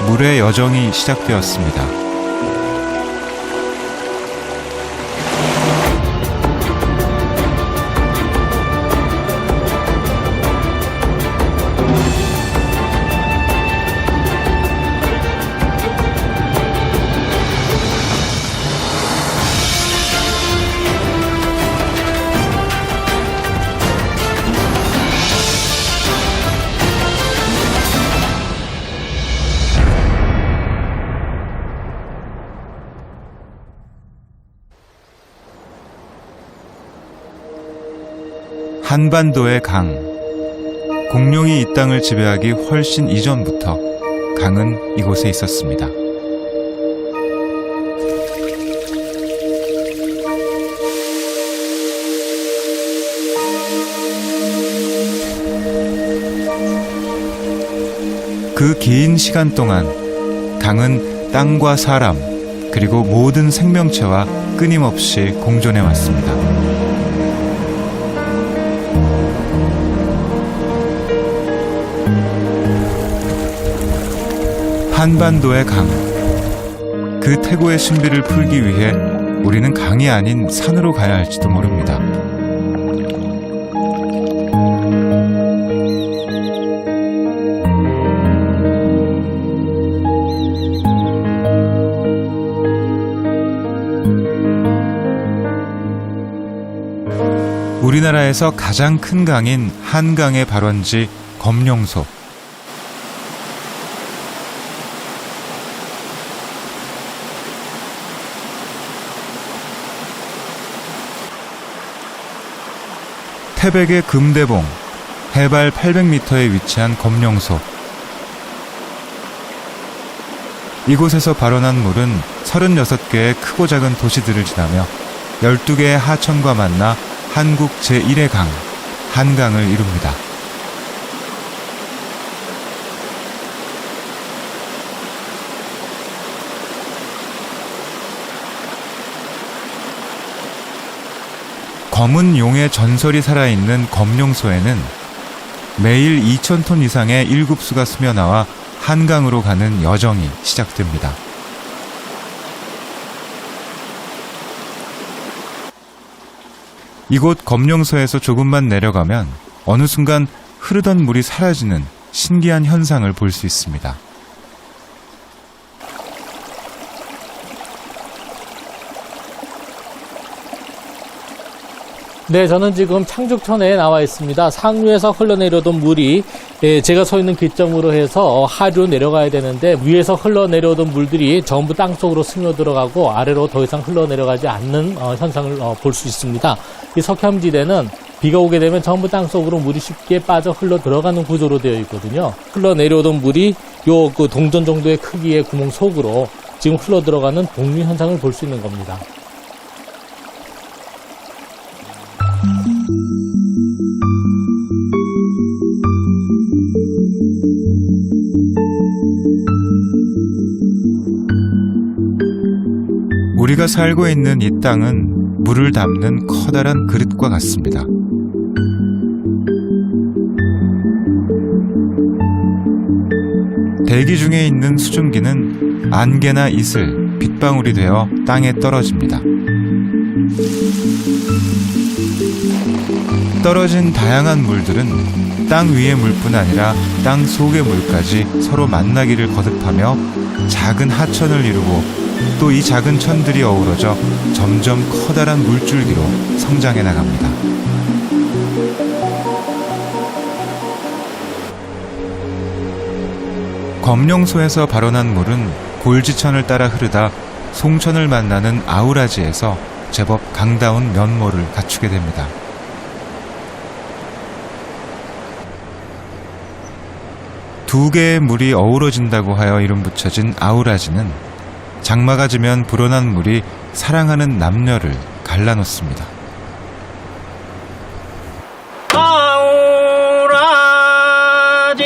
물의 여정이 시작되었습니다. 한반도의 강. 공룡이 이 땅을 지배하기 훨씬 이전부터 강은 이곳에 있었습니다. 그 긴 시간 동안 강은 땅과 사람, 그리고 모든 생명체와 끊임없이 공존해 왔습니다. 한반도의 강. 그 태고의 신비를 풀기 위해 우리는 강이 아닌 산으로 가야 할지도 모릅니다. 우리나라에서 가장 큰 강인 한강의 발원지 검룡소. 태백의 금대봉, 해발 800m에 위치한 검룡소. 이곳에서 발원한 물은 36개의 크고 작은 도시들을 지나며 12개의 하천과 만나 한국 제1의 강, 한강을 이룹니다. 검은 용의 전설이 살아있는 검룡소에는 매일 2,000톤 이상의 일급수가 스며나와 한강으로 가는 여정이 시작됩니다. 이곳 검룡소에서 조금만 내려가면 어느 순간 흐르던 물이 사라지는 신기한 현상을 볼 수 있습니다. 네, 저는 지금 창죽천에 나와 있습니다. 상류에서 흘러내려오던 물이 제가 서 있는 기점으로 해서 하류로 내려가야 되는데 위에서 흘러내려오던 물들이 전부 땅속으로 스며들어가고 아래로 더 이상 흘러내려가지 않는 현상을 볼 수 있습니다. 이 석혐지대는 비가 오게 되면 전부 땅속으로 물이 쉽게 빠져 흘러 들어가는 구조로 되어 있거든요. 흘러내려오던 물이 그 동전 정도의 크기의 구멍 속으로 지금 흘러 들어가는 복류 현상을 볼 수 있는 겁니다. 우리가 살고 있는 이 땅은 물을 담는 커다란 그릇과 같습니다. 대기 중에 있는 수증기는 안개나 이슬, 빗방울이 되어 땅에 떨어집니다. 떨어진 다양한 물들은 땅 위의 물뿐 아니라 땅 속의 물까지 서로 만나기를 거듭하며 작은 하천을 이루고 또 이 작은 천들이 어우러져 점점 커다란 물줄기로 성장해 나갑니다. 검룡소에서 발원한 물은 골지천을 따라 흐르다 송천을 만나는 아우라지에서 제법 강다운 면모를 갖추게 됩니다. 두 개의 물이 어우러진다고 하여 이름 붙여진 아우라지는 장마가 지면 불어난 물이 사랑하는 남녀를 갈라놓습니다. 아우라지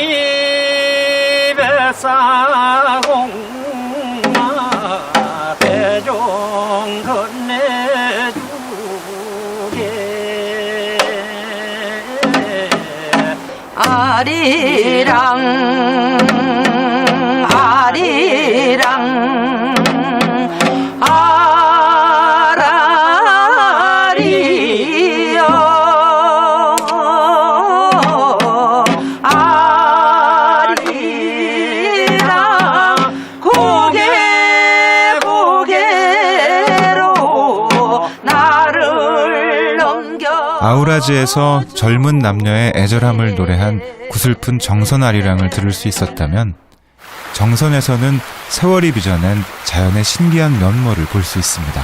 뱃살 쌀쌀공마 대종 건네주게 아리랑 아리랑 아라리여 아리랑 고개 고개로 나를 넘겨. 아우라지에서 젊은 남녀의 애절함을 노래한 구슬픈 정선아리랑을 들을 수 있었다면, 정선에서는 세월이 빚어낸 자연의 신비한 면모를 볼 수 있습니다.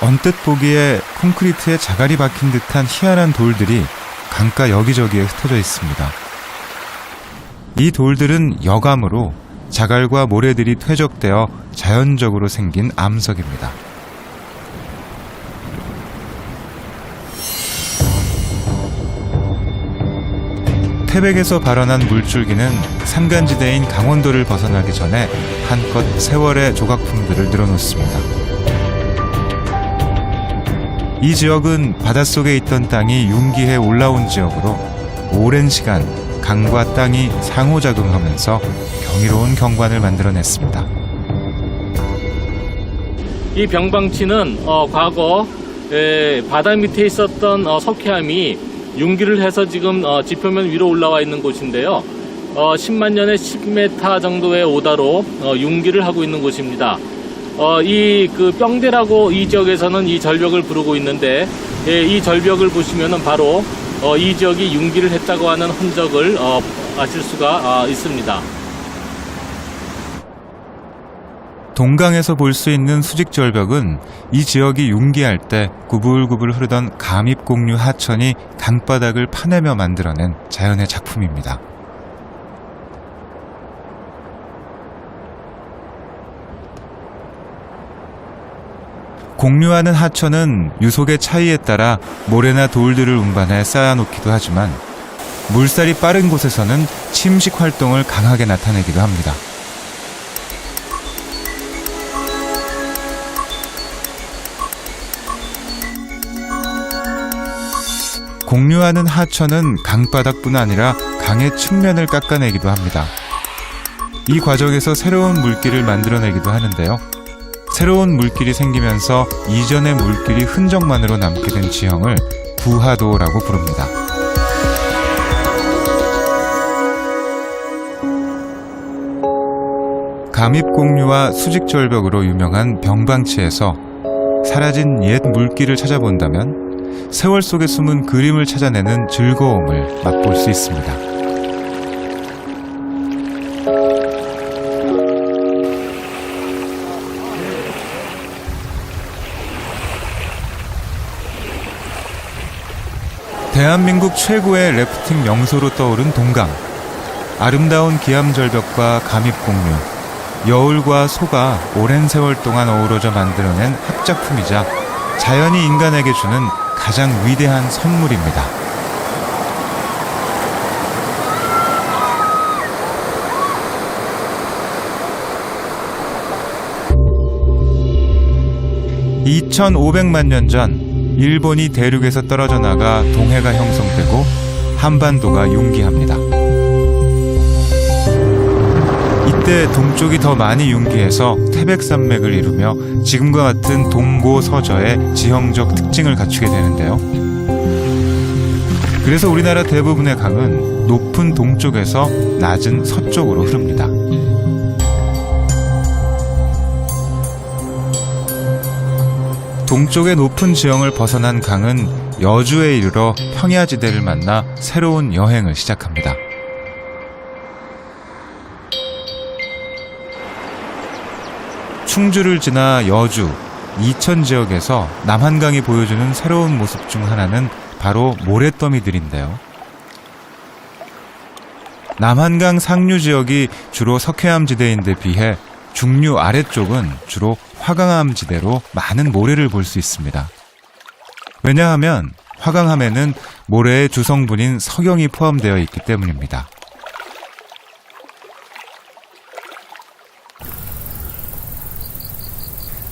언뜻 보기에 콘크리트에 자갈이 박힌 듯한 희한한 돌들이 강가 여기저기에 흩어져 있습니다. 이 돌들은 여감으로 자갈과 모래들이 퇴적되어 자연적으로 생긴 암석입니다. 태백에서 발원한 물줄기는 산간지대인 강원도를 벗어나기 전에 한껏 세월의 조각품들을 늘어놓습니다. 이 지역은 바닷속에 있던 땅이 융기해 올라온 지역으로 오랜 시간 강과 땅이 상호작용하면서 경이로운 경관을 만들어냈습니다. 이 병방치는 과거 바다 밑에 있었던 석회암이 융기를 해서 지금 지표면 위로 올라와 있는 곳인데요. 10만 년에 10m 정도의 오다로 융기를 하고 있는 곳입니다. 이 뿅대라고 이 지역에서는 이 절벽을 부르고 있는데, 이 절벽을 보시면은 바로 이 지역이 융기를 했다고 하는 흔적을 아실 수가 있습니다. 동강에서 볼 수 있는 수직절벽은 이 지역이 융기할 때 구불구불 흐르던 감입공류 하천이 강바닥을 파내며 만들어낸 자연의 작품입니다. 공류하는 하천은 유속의 차이에 따라 모래나 돌들을 운반해 쌓아놓기도 하지만, 물살이 빠른 곳에서는 침식 활동을 강하게 나타내기도 합니다. 공류하는 하천은 강바닥뿐 아니라 강의 측면을 깎아내기도 합니다. 이 과정에서 새로운 물길을 만들어내기도 하는데요. 새로운 물길이 생기면서 이전의 물길이 흔적만으로 남게 된 지형을 부하도라고 부릅니다. 감입공류와 수직절벽으로 유명한 병방치에서 사라진 옛 물길을 찾아본다면 세월 속에 숨은 그림을 찾아내는 즐거움을 맛볼 수 있습니다. 대한민국 최고의 래프팅 명소로 떠오른 동강. 아름다운 기암절벽과 감입공류, 여울과 소가 오랜 세월 동안 어우러져 만들어낸 합작품이자 자연이 인간에게 주는 가장 위대한 선물입니다. (2500만 년) 전 일본이 대륙에서 떨어져 나가 동해가 형성되고 한반도가 융기합니다. 이때 동쪽이 더 많이 융기해서 태백산맥을 이루며 지금과 같은 동고서저의 지형적 특징을 갖추게 되는데요. 그래서 우리나라 대부분의 강은 높은 동쪽에서 낮은 서쪽으로 흐릅니다. 동쪽의 높은 지형을 벗어난 강은 여주에 이르러 평야지대를 만나 새로운 여행을 시작합니다. 충주를 지나 여주, 이천 지역에서 남한강이 보여주는 새로운 모습 중 하나는 바로 모래더미들인데요. 남한강 상류 지역이 주로 석회암 지대인데 비해 중류 아래쪽은 주로 화강암 지대로 많은 모래를 볼 수 있습니다. 왜냐하면 화강암에는 모래의 주성분인 석영이 포함되어 있기 때문입니다.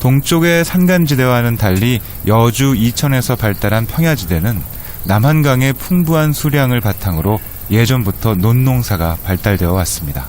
동쪽의 산간지대와는 달리 여주 이천에서 발달한 평야지대는 남한강의 풍부한 수량을 바탕으로 예전부터 논농사가 발달되어 왔습니다.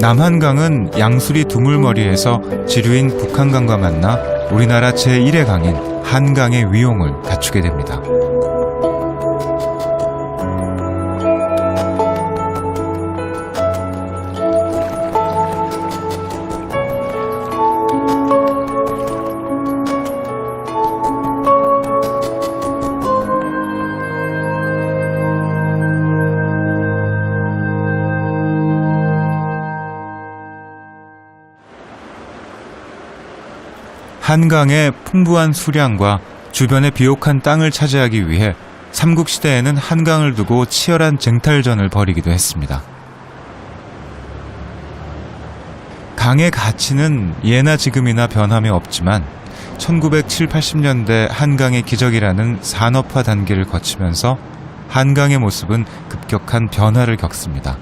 남한강은 양수리 두물머리에서 지류인 북한강과 만나 우리나라 제1의 강인 한강의 위용을 갖추게 됩니다. 한강의 풍부한 수량과 주변의 비옥한 땅을 차지하기 위해 삼국시대에는 한강을 두고 치열한 쟁탈전을 벌이기도 했습니다. 강의 가치는 예나 지금이나 변함이 없지만 1970, 80년대 한강의 기적이라는 산업화 단계를 거치면서 한강의 모습은 급격한 변화를 겪습니다.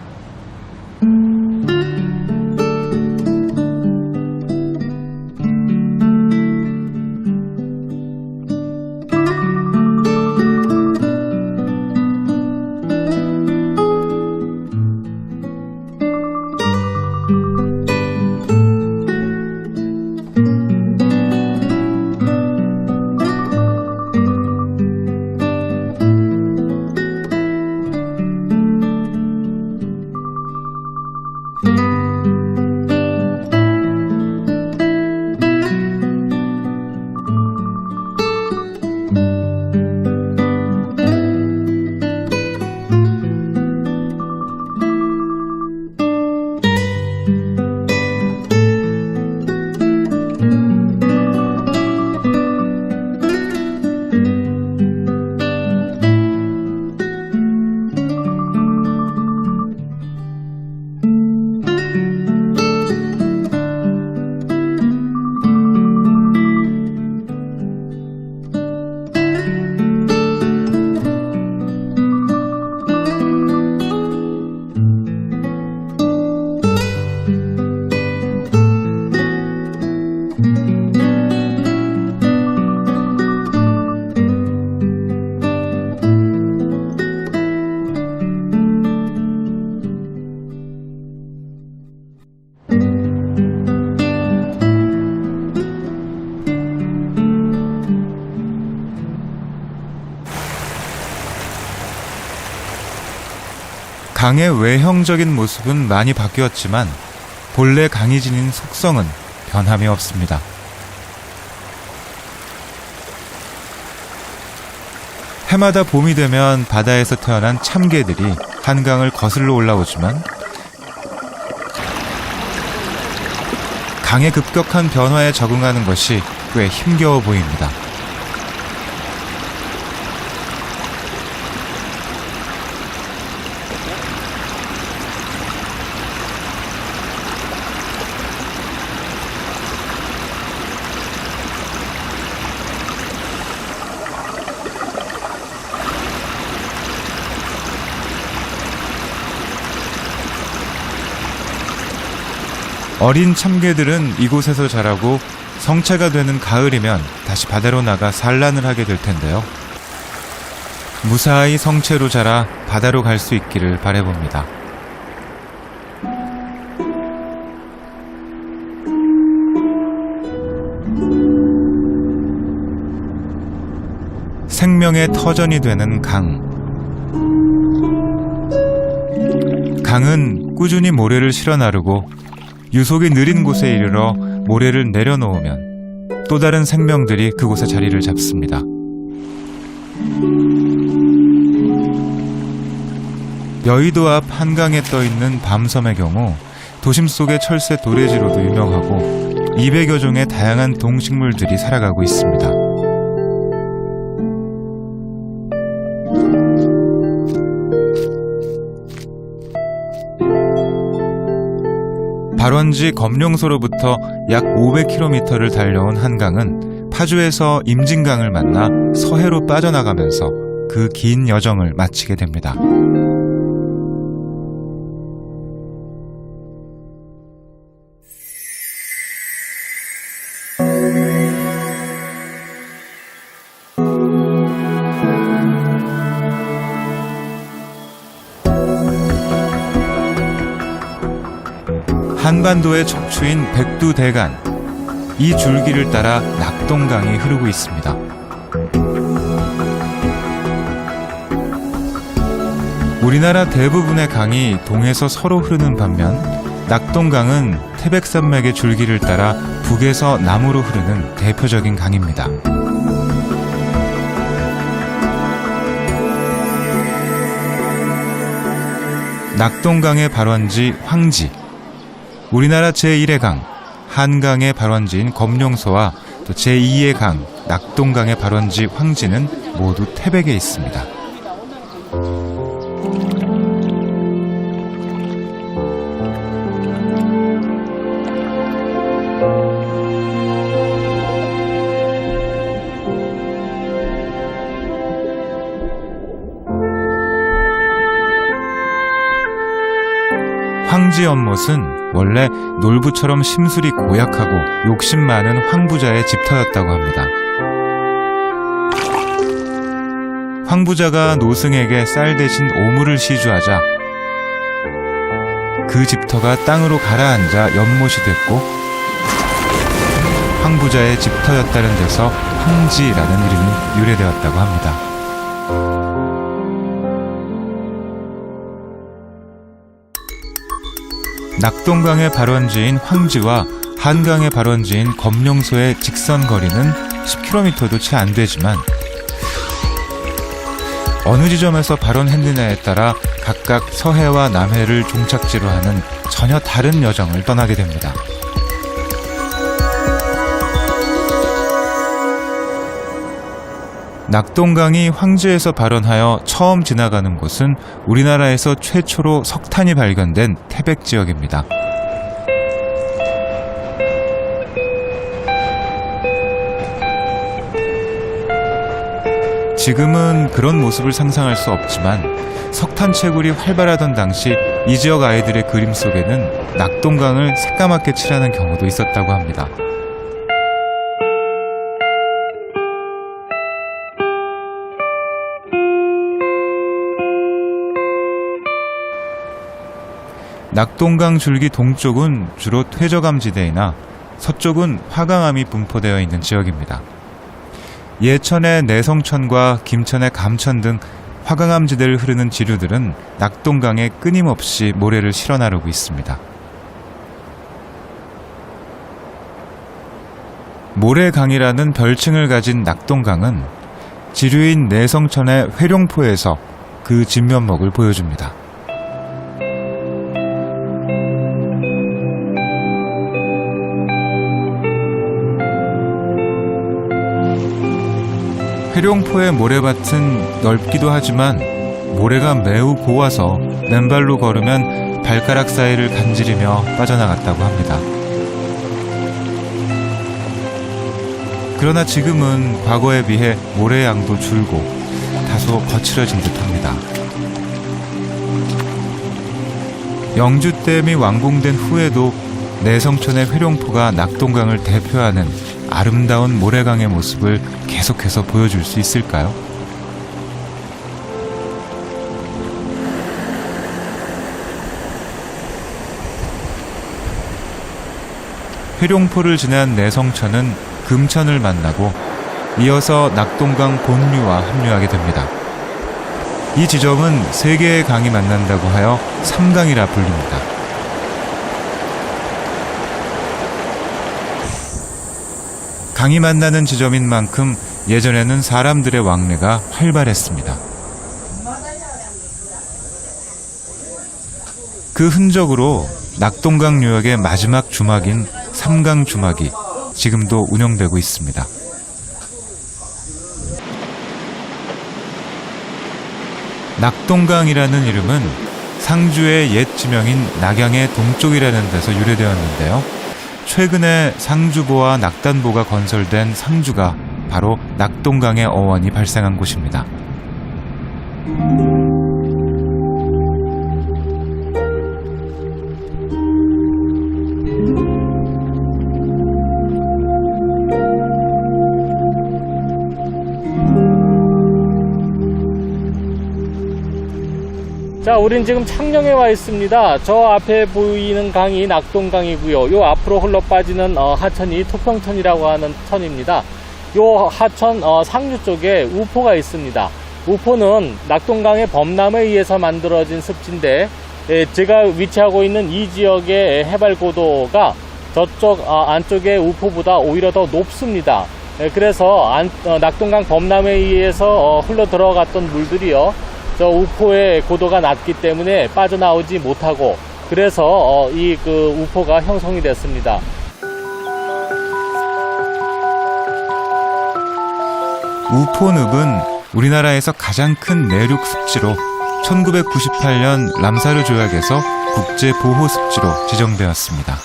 강의 외형적인 모습은 많이 바뀌었지만 본래 강이 지닌 속성은 변함이 없습니다. 해마다 봄이 되면 바다에서 태어난 참개들이 한강을 거슬러 올라오지만 강의 급격한 변화에 적응하는 것이 꽤 힘겨워 보입니다. 어린 참개들은 이곳에서 자라고 성체가 되는 가을이면 다시 바다로 나가 산란을 하게 될 텐데요. 무사히 성체로 자라 바다로 갈 수 있기를 바라봅니다. 생명의 터전이 되는 강. 강은 꾸준히 모래를 실어 나르고 유속이 느린 곳에 이르러 모래를 내려놓으면 또 다른 생명들이 그곳에 자리를 잡습니다. 여의도 앞 한강에 떠있는 밤섬의 경우 도심 속의 철새 도래지로도 유명하고 200여 종의 다양한 동식물들이 살아가고 있습니다. 발원지 검룡소로부터 약 500km를 달려온 한강은 파주에서 임진강을 만나 서해로 빠져나가면서 그 긴 여정을 마치게 됩니다. 한반도의 척추인 백두대간, 이 줄기를 따라 낙동강이 흐르고 있습니다. 우리나라 대부분의 강이 동에서 서로 흐르는 반면 낙동강은 태백산맥의 줄기를 따라 북에서 남으로 흐르는 대표적인 강입니다. 낙동강의 발원지 황지, 우리나라 제1의 강, 한강의 발원지인 검룡소와 또 제2의 강, 낙동강의 발원지 황지는 모두 태백에 있습니다. 황지 연못은 원래 놀부처럼 심술이 고약하고 욕심 많은 황부자의 집터였다고 합니다. 황부자가 노승에게 쌀 대신 오물을 시주하자 그 집터가 땅으로 가라앉아 연못이 됐고 황부자의 집터였다는 데서 황지라는 이름이 유래되었다고 합니다. 낙동강의 발원지인 황지와 한강의 발원지인 검룡소의 직선 거리는 10km도 채 안 되지만 어느 지점에서 발원했느냐에 따라 각각 서해와 남해를 종착지로 하는 전혀 다른 여정을 떠나게 됩니다. 낙동강이 황지에서 발원하여 처음 지나가는 곳은 우리나라에서 최초로 석탄이 발견된 태백 지역입니다. 지금은 그런 모습을 상상할 수 없지만 석탄 채굴이 활발하던 당시 이 지역 아이들의 그림 속에는 낙동강을 새까맣게 칠하는 경우도 있었다고 합니다. 낙동강 줄기 동쪽은 주로 퇴적암지대이나 서쪽은 화강암이 분포되어 있는 지역입니다. 예천의 내성천과 김천의 감천 등 화강암지대를 흐르는 지류들은 낙동강에 끊임없이 모래를 실어 나르고 있습니다. 모래강이라는 별칭을 가진 낙동강은 지류인 내성천의 회룡포에서 그 진면목을 보여줍니다. 회룡포의 모래밭은 넓기도 하지만 모래가 매우 고와서 맨발로 걸으면 발가락 사이를 간지리며 빠져나갔다고 합니다. 그러나 지금은 과거에 비해 모래 양도 줄고 다소 거칠어진 듯합니다. 영주댐이 완공된 후에도 내성천의 회룡포가 낙동강을 대표하는 아름다운 모래강의 모습을 계속해서 보여줄 수 있을까요? 회룡포를 지난 내성천은 금천을 만나고 이어서 낙동강 본류와 합류하게 됩니다. 이 지점은 세 개의 강이 만난다고 하여 삼강이라 불립니다. 강이 만나는 지점인 만큼 예전에는 사람들의 왕래가 활발했습니다. 그 흔적으로 낙동강 유역의 마지막 주막인 삼강 주막이 지금도 운영되고 있습니다. 낙동강이라는 이름은 상주의 옛 지명인 낙양의 동쪽이라는 데서 유래되었는데요. 최근에 상주보와 낙단보가 건설된 상주가 바로 낙동강의 어원이 발생한 곳입니다. 자, 우린 지금 창녕에 와 있습니다. 저 앞에 보이는 강이 낙동강이고요. 요 앞으로 흘러 빠지는 하천이 토평천이라고 하는 천입니다. 요 하천 상류 쪽에 우포가 있습니다. 우포는 낙동강의 범람에 의해서 만들어진 습지인데, 제가 위치하고 있는 이 지역의 해발 고도가 저쪽 안쪽의 우포보다 오히려 더 높습니다. 그래서 낙동강 범람에 의해서 흘러 들어갔던 물들이요, 저 우포의 고도가 낮기 때문에 빠져나오지 못하고, 그래서 이 우포가 형성이 됐습니다. 우포늪은 우리나라에서 가장 큰 내륙 습지로 1998년 람사르 조약에서 국제 보호 습지로 지정되었습니다.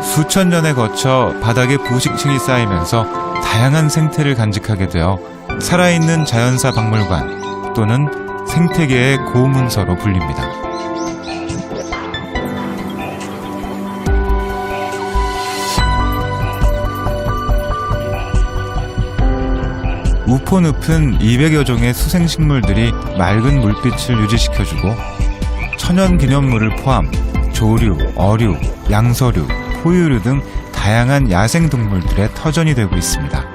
수천 년에 거쳐 바닥에 부식층이 쌓이면서 다양한 생태를 간직하게 되어 살아있는 자연사 박물관 또는 생태계의 고문서로 불립니다. 우포늪은 200여 종의 수생식물들이 맑은 물빛을 유지시켜주고 천연기념물을 포함 조류, 어류, 양서류, 포유류 등 다양한 야생동물들의 터전이 되고 있습니다.